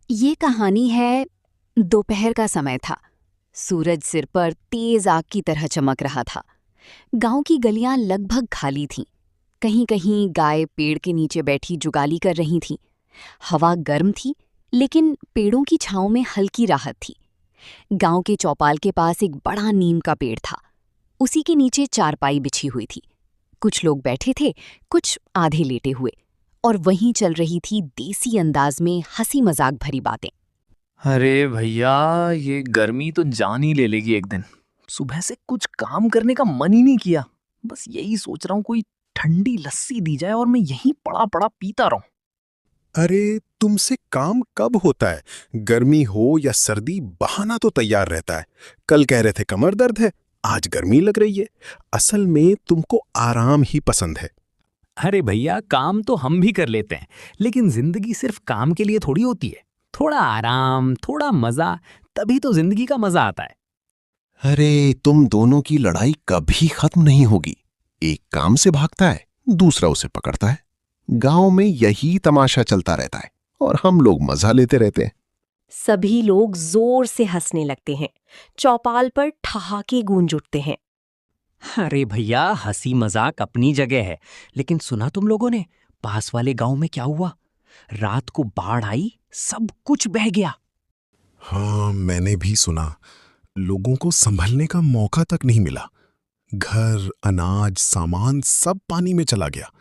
ये कहानी है। दोपहर का समय था। सूरज सिर पर तेज आग की तरह चमक रहा था। गांव की गलियां लगभग खाली थीं। कहीं कहीं गाय पेड़ के नीचे बैठी जुगाली कर रही थीं। हवा गर्म थी, लेकिन पेड़ों की छांव में हल्की राहत थी। गांव के चौपाल के पास एक बड़ा नीम का पेड़ था। उसी के नीचे चारपाई बिछी हुई थी। कुछ लोग बैठे थे, कुछ आधे लेटे हुए, और वहीं चल रही थी देसी अंदाज में हंसी मजाक भरी बातें। अरे भैया, ये गर्मी तो जान ही ले लेगी एक दिन। सुबह से कुछ काम करने का मन ही नहीं किया। बस यही सोच रहा हूँ कोई ठंडी लस्सी दी जाए और मैं यहीं पड़ा पड़ा पीता रहूं। अरे तुमसे काम कब होता है? गर्मी हो या सर्दी बहाना तो तैयार रहता है। कल कह रहे थे कमर दर्द है, आज गर्मी लग रही है। असल में तुमको आराम ही पसंद है। अरे भैया, काम तो हम भी कर लेते हैं, लेकिन जिंदगी सिर्फ काम के लिए थोड़ी होती है। थोड़ा आराम, थोड़ा मजा, तभी तो जिंदगी का मजा आता है। अरे तुम दोनों की लड़ाई कभी खत्म नहीं होगी। एक काम से भागता है, दूसरा उसे पकड़ता है। गांव में यही तमाशा चलता रहता है और हम लोग मजा लेते रहते हैं। सभी लोग जोर से हंसने लगते हैं। चौपाल पर ठहाके गूंज उठते हैं। अरे भैया, हंसी मजाक अपनी जगह है, लेकिन सुना तुम लोगों ने पास वाले गांव में क्या हुआ? रात को बाढ़ आई, सब कुछ बह गया। हाँ, मैंने भी सुना। लोगों को संभलने का मौका तक नहीं मिला। घर, अनाज, सामान सब पानी में चला गया।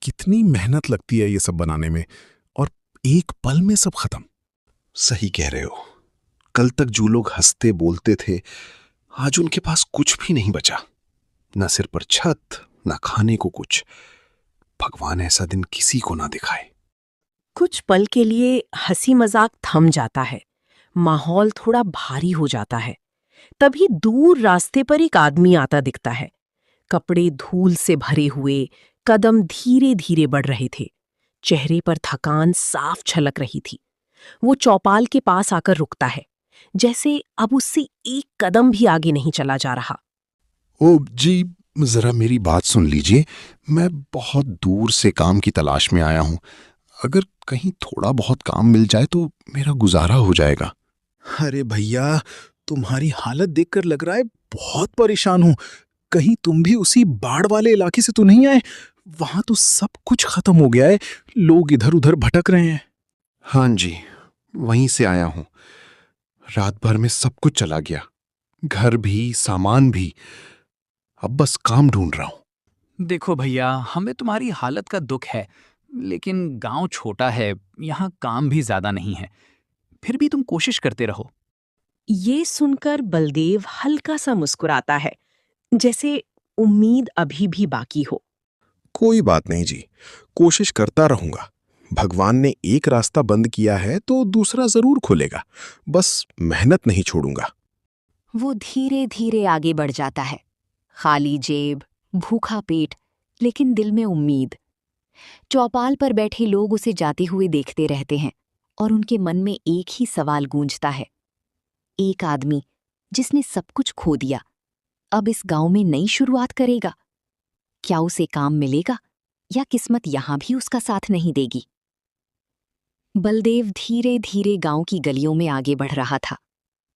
कितनी मेहनत लगती है ये सब बनाने में, और एक पल में सब खत्म। सही कह रहे हो। कल तक जो लोग हंसते बोलते थे, आज उनके पास कुछ भी नहीं बचा। न सिर पर छत, न खाने को कुछ। भगवान ऐसा दिन किसी को ना दिखाए। कुछ पल के लिए हंसी मजाक थम जाता है। माहौल थोड़ा भारी हो जाता है। तभी दूर रास्ते पर एक आदमी आता दिखता है। कपड़े धूल से भरे हुए, कदम धीरे धीरे बढ़ रहे थे। चेहरे पर थकान साफ झलक रही थी। वो चौपाल के पास आकर रुकता है, जैसे अब उससे एक कदम भी आगे नहीं चला जा रहा। ओ जी, जरा मेरी बात सुन लीजिए। मैं बहुत दूर से काम की तलाश में आया हूं। अगर कहीं थोड़ा बहुत काम मिल जाए तो मेरा गुजारा हो जाएगा। अरे भैया, तुम्हारी हालत देखकर लग रहा है बहुत परेशान हूं। कहीं तुम भी उसी बाढ़ वाले इलाके से तो नहीं आए? वहां तो सब कुछ खत्म हो गया है। लोग इधर उधर भटक रहे हैं। हाँ जी, वहीं से आया हूं। रात भर में सब कुछ चला गया, घर भी, सामान भी। अब बस काम ढूंढ रहा हूं। देखो भैया, हमें तुम्हारी हालत का दुख है, लेकिन गांव छोटा है, यहाँ काम भी ज्यादा नहीं है। फिर भी तुम कोशिश करते रहो। ये सुनकर बलदेव हल्का सा मुस्कुराता है, जैसे उम्मीद अभी भी बाकी हो। कोई बात नहीं जी, कोशिश करता रहूंगा। भगवान ने एक रास्ता बंद किया है तो दूसरा जरूर खुलेगा। बस मेहनत नहीं छोड़ूंगा। वो धीरे धीरे आगे बढ़ जाता है। खाली जेब, भूखा पेट, लेकिन दिल में उम्मीद। चौपाल पर बैठे लोग उसे जाते हुए देखते रहते हैं, और उनके मन में एक ही सवाल गूंजता है। एक आदमी जिसने सब कुछ खो दिया, अब इस गांव में नई शुरुआत करेगा। क्या उसे काम मिलेगा, या किस्मत यहां भी उसका साथ नहीं देगी? बलदेव धीरे धीरे गांव की गलियों में आगे बढ़ रहा था।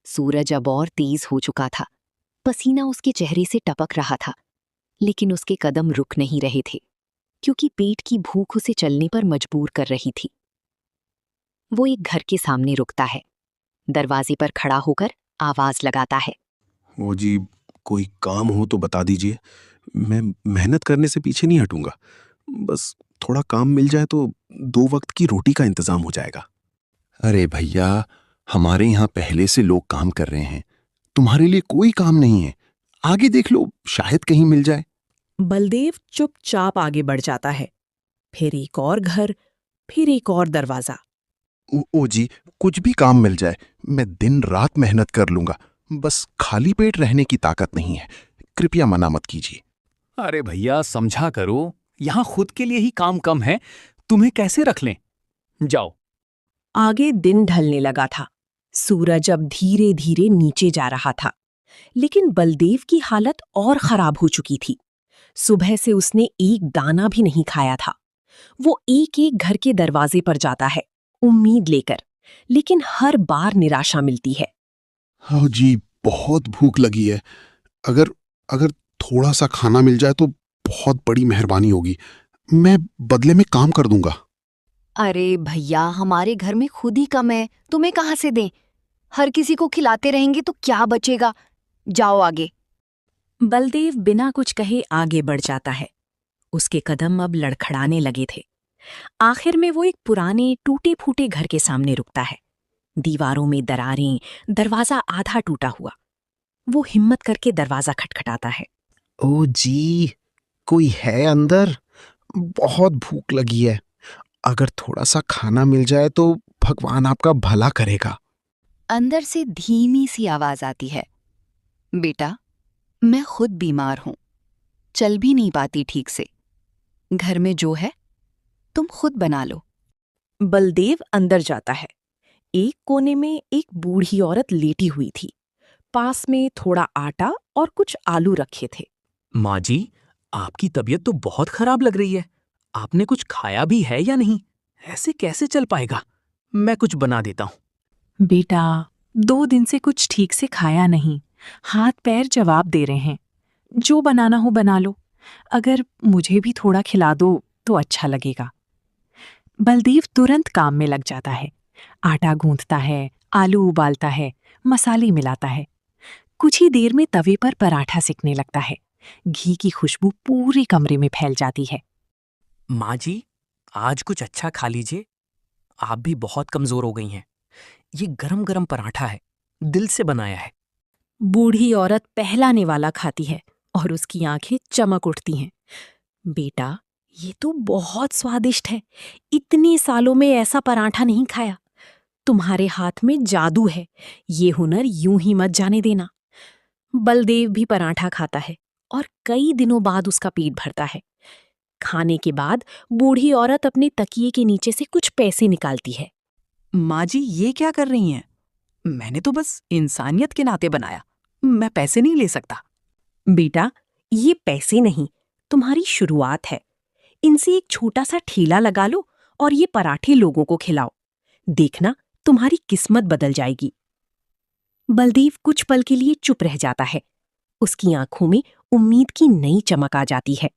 सूरज अब और तेज हो चुका था। पसीना उसके चेहरे से टपक रहा था, लेकिन उसके कदम रुक नहीं रहे थे, क्योंकि पेट की भूख उसे चलने पर मजबूर कर रही थी। वो एक घर के सामने रुकता है। दरवाजे पर खड़ा होकर आवाज लगाता है। वो जी, कोई काम हो तो बता दीजिए। मैं मेहनत करने से पीछे नहीं हटूंगा। बस थोड़ा काम मिल जाए तो 2 वक्त की रोटी का इंतजाम हो जाएगा। अरे भैया, हमारे यहाँ पहले से लोग काम कर रहे हैं। तुम्हारे लिए कोई काम नहीं है। आगे देख लो, शायद कहीं मिल जाए। बलदेव चुपचाप आगे बढ़ जाता है। फिर एक और घर, फिर एक और दरवाजा। ओ जी, कुछ भी काम मिल जाए, मैं दिन रात मेहनत कर लूंगा। बस खाली पेट रहने की ताकत नहीं है। कृपया मना मत कीजिए। अरे भैया, समझा करो, यहाँ खुद के लिए ही काम कम है, तुम्हें कैसे रख लें? जाओ। आगे दिन ढलने लगा था। सूरज अब धीरे धीरे नीचे जा रहा था, लेकिन बलदेव की हालत और खराब हो चुकी थी। सुबह से उसने एक दाना भी नहीं खाया था। वो एक एक घर के दरवाजे पर जाता है, उम्मीद लेकर, लेकिन हर बार निराशा मिलती है। हाँ जी, बहुत भूख लगी है। अगर अगर थोड़ा सा खाना मिल जाए तो बहुत बड़ी मेहरबानी होगी। मैं बदले में काम कर दूंगा। अरे भैया, हमारे घर में खुद ही कम है, तुम्हें कहाँ से दें? हर किसी को खिलाते रहेंगे तो क्या बचेगा? जाओ आगे। बलदेव बिना कुछ कहे आगे बढ़ जाता है। उसके कदम अब लड़खड़ाने लगे थे। आखिर में वो एक पुराने टूटे फूटे घर के सामने रुकता है। दीवारों में दरारें, दरवाजा आधा टूटा हुआ। वो हिम्मत करके दरवाजा खटखटाता है। ओ जी, कोई है अंदर? बहुत भूख लगी है। अगर थोड़ा सा खाना मिल जाए तो भगवान आपका भला करेगा। अंदर से धीमी सी आवाज आती है, बेटा, मैं खुद बीमार हूं, चल भी नहीं पाती ठीक से। घर में जो है तुम खुद बना लो। बलदेव अंदर जाता है। एक कोने में एक बूढ़ी औरत लेटी हुई थी। पास में थोड़ा आटा और कुछ आलू रखे थे। माँ जी, आपकी तबीयत तो बहुत खराब लग रही है। आपने कुछ खाया भी है या नहीं? ऐसे कैसे चल पाएगा? मैं कुछ बना देता हूँ। बेटा, 2 दिन से कुछ ठीक से खाया नहीं, हाथ पैर जवाब दे रहे हैं। जो बनाना हो बना लो, अगर मुझे भी थोड़ा खिला दो तो अच्छा लगेगा। बलदेव तुरंत काम में लग जाता है। आटा गूंथता है, आलू उबालता है, मसाले मिलाता है। कुछ ही देर में तवे पर पराठा सिकने लगता है। घी की खुशबू पूरे कमरे में फैल जाती है। माँ जी, आज कुछ अच्छा खा लीजिए। आप भी बहुत कमजोर हो गई हैं। ये गरम गरम पराठा है, दिल से बनाया है। बूढ़ी औरत पहला निवाला खाती है और उसकी आंखें चमक उठती हैं। बेटा, ये तो बहुत स्वादिष्ट है। इतने सालों में ऐसा पराठा नहीं खाया। तुम्हारे हाथ में जादू है। ये हुनर यूं ही मत जाने देना। बलदेव भी पराठा खाता है और कई दिनों बाद उसका पेट भरता है। खाने के बाद बूढ़ी औरत अपने तकिए के नीचे से कुछ पैसे निकालती है। माँ जी, ये क्या कर रही हैं? मैंने तो बस इंसानियत के नाते बनाया, मैं पैसे नहीं ले सकता। बेटा, ये पैसे नहीं, तुम्हारी शुरुआत है। इनसे एक छोटा सा ठेला लगा लो और ये पराठे लोगों को खिलाओ। देखना, तुम्हारी किस्मत बदल जाएगी। बलदेव कुछ पल के लिए चुप रह जाता है। उसकी आंखों में उम्मीद की नई चमक आ जाती है।